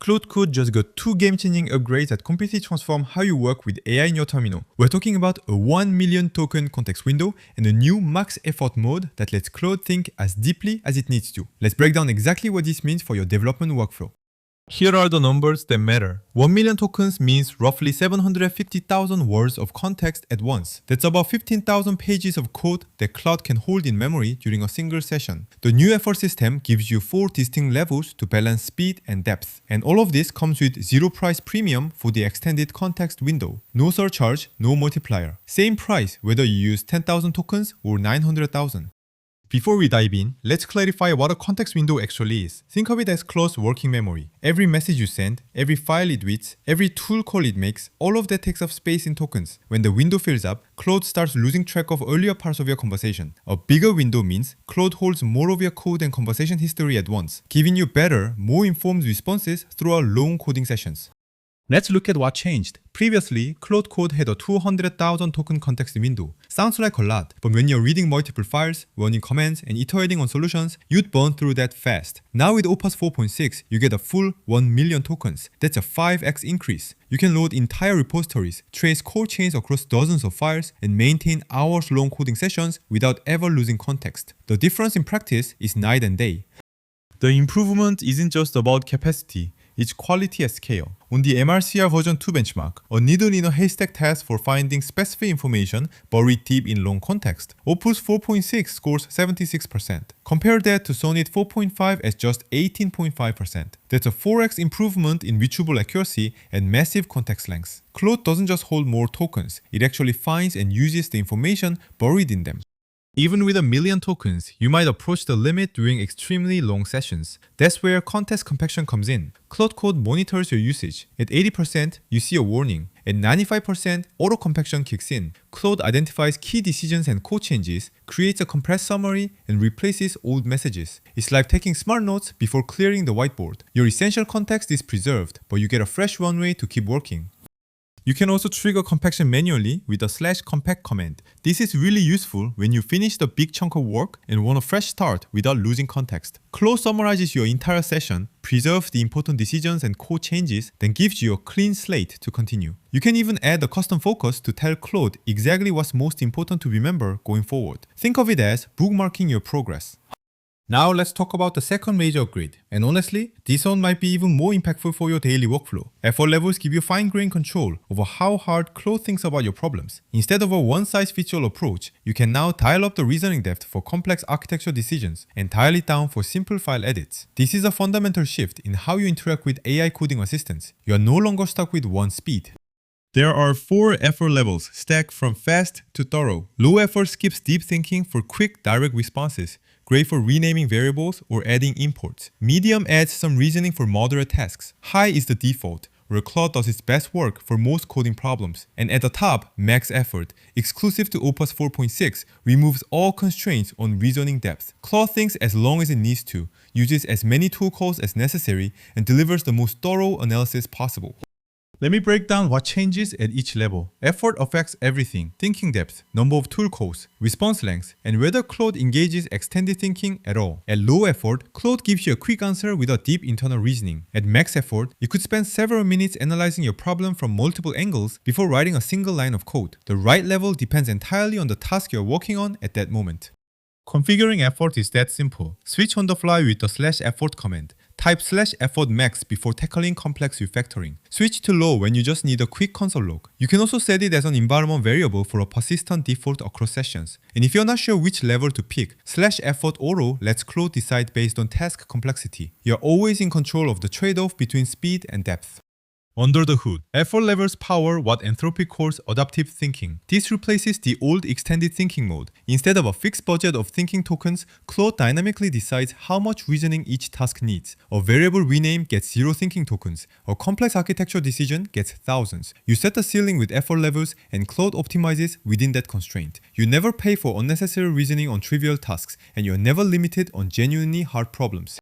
Claude Code just got 2 game-changing upgrades that completely transform how you work with AI in your terminal. We're talking about a 1 million token context window and a new max effort mode that lets Claude think as deeply as it needs to. Let's break down exactly what this means for your development workflow. Here are the numbers that matter. 1 million tokens means roughly 750,000 words of context at once. That's about 15,000 pages of code that Claude can hold in memory during a single session. The new effort system gives you 4 distinct levels to balance speed and depth. And all of this comes with zero price premium for the extended context window. No surcharge, no multiplier. Same price whether you use 10,000 tokens or 900,000. Before we dive in, let's clarify what a context window actually is. Think of it as Claude's working memory. Every message you send, every file it reads, every tool call it makes, all of that takes up space in tokens. When the window fills up, Claude starts losing track of earlier parts of your conversation. A bigger window means Claude holds more of your code and conversation history at once, giving you better, more informed responses throughout long coding sessions. Let's look at what changed. Previously, Claude Code had a 200,000 token context window. Sounds like a lot, but when you're reading multiple files, running commands, and iterating on solutions, you'd burn through that fast. Now with Opus 4.6, you get a full 1 million tokens. That's a 5x increase. You can load entire repositories, trace code chains across dozens of files, and maintain hours-long coding sessions without ever losing context. The difference in practice is night and day. The improvement isn't just about capacity. It's quality at scale. On the MRCR version 2 benchmark, a needle in a haystack task for finding specific information buried deep in long context, Opus 4.6 scores 76%. Compare that to Sonnet 4.5 at just 18.5%. That's a 4x improvement in retrieval accuracy and massive context length. Claude doesn't just hold more tokens, it actually finds and uses the information buried in them. Even with 1 million tokens, you might approach the limit during extremely long sessions. That's where context compaction comes in. Claude Code monitors your usage. At 80%, you see a warning. At 95%, auto compaction kicks in. Claude identifies key decisions and code changes, creates a compressed summary, and replaces old messages. It's like taking smart notes before clearing the whiteboard. Your essential context is preserved, but you get a fresh runway to keep working. You can also trigger compaction manually with the /compact command. This is really useful when you finish the big chunk of work and want a fresh start without losing context. Claude summarizes your entire session, preserves the important decisions and code changes, then gives you a clean slate to continue. You can even add a custom focus to tell Claude exactly what's most important to remember going forward. Think of it as bookmarking your progress. Now let's talk about the second major upgrade. And honestly, this one might be even more impactful for your daily workflow. Effort levels give you fine-grained control over how hard Claude thinks about your problems. Instead of a one-size-fits-all approach, you can now dial up the reasoning depth for complex architecture decisions and dial it down for simple file edits. This is a fundamental shift in how you interact with AI coding assistants. You are no longer stuck with one speed. There are 4 effort levels stacked from fast to thorough. Low effort skips deep thinking for quick, direct responses. Great for renaming variables or adding imports. Medium adds some reasoning for moderate tasks. High is the default, where Claude does its best work for most coding problems. And at the top, max effort, exclusive to Opus 4.6, removes all constraints on reasoning depth. Claude thinks as long as it needs to, uses as many tool calls as necessary, and delivers the most thorough analysis possible. Let me break down what changes at each level. Effort affects everything: thinking depth, number of tool calls, response length, and whether Claude engages extended thinking at all. At low effort, Claude gives you a quick answer without deep internal reasoning. At max effort, you could spend several minutes analyzing your problem from multiple angles before writing a single line of code. The right level depends entirely on the task you're working on at that moment. Configuring effort is that simple. Switch on the fly with the /effort command. Type /effort max before tackling complex refactoring. Switch to low when you just need a quick console log. You can also set it as an environment variable for a persistent default across sessions. And if you're not sure which level to pick, /effort auto lets Claude decide based on task complexity. You're always in control of the trade-off between speed and depth. Under the hood, effort levels power what Anthropic calls adaptive thinking. This replaces the old extended thinking mode. Instead of a fixed budget of thinking tokens, Claude dynamically decides how much reasoning each task needs. A variable rename gets 0 thinking tokens. A complex architecture decision gets thousands. You set the ceiling with effort levels, and Claude optimizes within that constraint. You never pay for unnecessary reasoning on trivial tasks, and you're never limited on genuinely hard problems.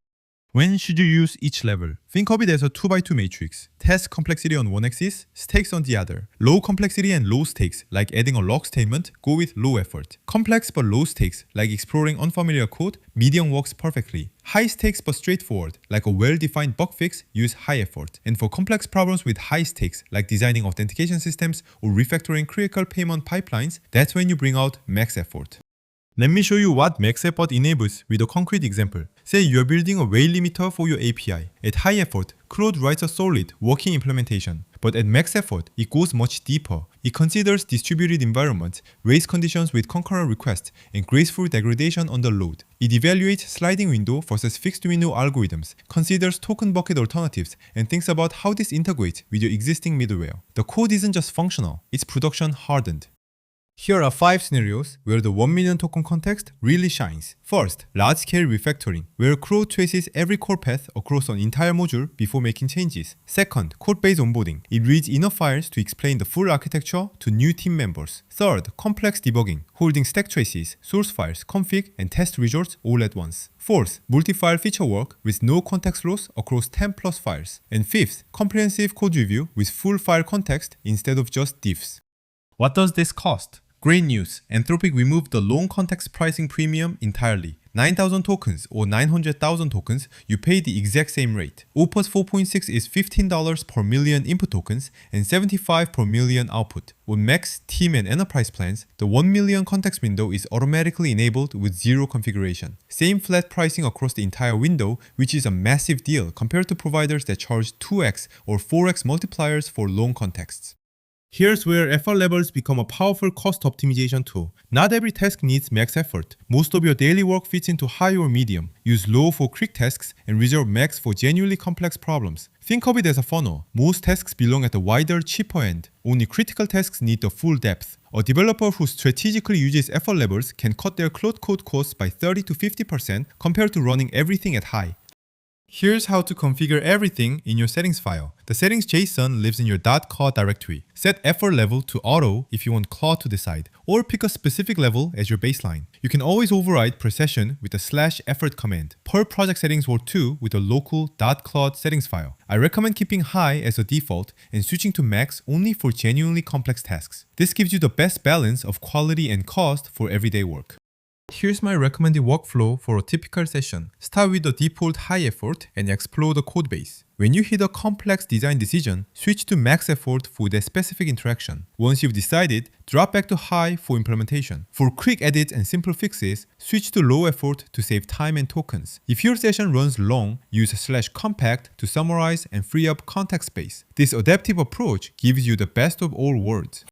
When should you use each level? Think of it as a 2x2 matrix. Task complexity on one axis, stakes on the other. Low complexity and low stakes, like adding a log statement, go with low effort. Complex but low stakes, like exploring unfamiliar code, medium works perfectly. High stakes but straightforward, like a well-defined bug fix, use high effort. And for complex problems with high stakes, like designing authentication systems or refactoring critical payment pipelines, that's when you bring out max effort. Let me show you what max effort enables with a concrete example. Say you are building a weight limiter for your API. At high effort, Claude writes a solid, working implementation. But at max effort, it goes much deeper. It considers distributed environments, race conditions with concurrent requests, and graceful degradation under load. It evaluates sliding window versus fixed window algorithms, considers token bucket alternatives, and thinks about how this integrates with your existing middleware. The code isn't just functional, it's production hardened. Here are 5 scenarios where the 1 million token context really shines. First, large-scale refactoring, where Claude traces every core path across an entire module before making changes. Second, codebase onboarding. It reads enough files to explain the full architecture to new team members. Third, complex debugging, holding stack traces, source files, config, and test results all at once. Fourth, multi-file feature work with no context loss across 10 plus files. And fifth, comprehensive code review with full file context instead of just diffs. What does this cost? Great news, Anthropic removed the long context pricing premium entirely. 9,000 tokens or 900,000 tokens, you pay the exact same rate. Opus 4.6 is $15 per million input tokens and $75 per million output. On Max, Team, and Enterprise plans, the 1 million context window is automatically enabled with zero configuration. Same flat pricing across the entire window, which is a massive deal compared to providers that charge 2x or 4x multipliers for long contexts. Here's where effort levels become a powerful cost optimization tool. Not every task needs max effort. Most of your daily work fits into high or medium. Use low for quick tasks and reserve max for genuinely complex problems. Think of it as a funnel. Most tasks belong at the wider, cheaper end. Only critical tasks need the full depth. A developer who strategically uses effort levels can cut their Claude Code costs by 30 to 50% compared to running everything at high. Here's how to configure everything in your settings file. The settings JSON lives in your .claude directory. Set effort level to auto if you want Claude to decide, or pick a specific level as your baseline. You can always override per session with the /effort command. Per project settings work too with a local .claude settings file. I recommend keeping high as a default and switching to max only for genuinely complex tasks. This gives you the best balance of quality and cost for everyday work. Here's my recommended workflow for a typical session. Start with the default high effort and explore the codebase. When you hit a complex design decision, switch to max effort for that specific interaction. Once you've decided, drop back to high for implementation. For quick edits and simple fixes, switch to low effort to save time and tokens. If your session runs long, use /compact to summarize and free up context space. This adaptive approach gives you the best of all worlds.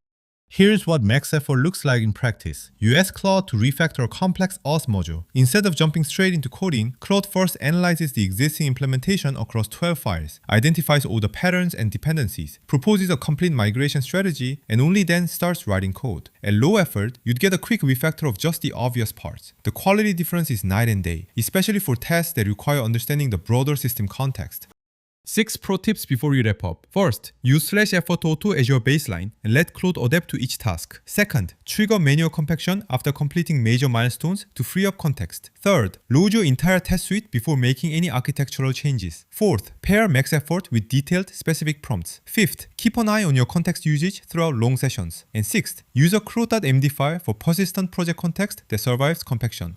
Here's what max effort looks like in practice. You ask Claude to refactor a complex Auth module. Instead of jumping straight into coding, Claude first analyzes the existing implementation across 12 files, identifies all the patterns and dependencies, proposes a complete migration strategy, and only then starts writing code. At low effort, you'd get a quick refactor of just the obvious parts. The quality difference is night and day, especially for tasks that require understanding the broader system context. 6 pro tips before you wrap up. First, use /effort auto as your baseline and let Claude adapt to each task. Second, trigger manual compaction after completing major milestones to free up context. Third, load your entire test suite before making any architectural changes. Fourth, pair max effort with detailed specific prompts. Fifth, keep an eye on your context usage throughout long sessions. And sixth, use a claude.md file for persistent project context that survives compaction.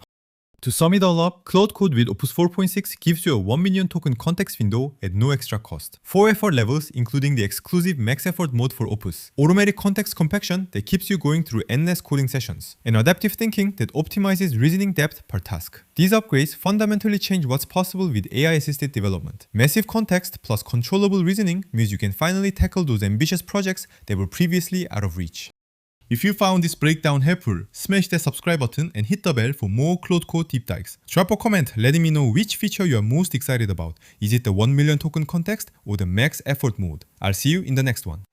To sum it all up, Claude Code with Opus 4.6 gives you a 1 million token context window at no extra cost. 4 effort levels including the exclusive max effort mode for Opus. Automatic context compaction that keeps you going through endless coding sessions. And adaptive thinking that optimizes reasoning depth per task. These upgrades fundamentally change what's possible with AI-assisted development. Massive context plus controllable reasoning means you can finally tackle those ambitious projects that were previously out of reach. If you found this breakdown helpful, smash that subscribe button and hit the bell for more Claude Code deep dives. Drop a comment letting me know which feature you are most excited about. Is it the 1 million token context or the max effort mode? I'll see you in the next one.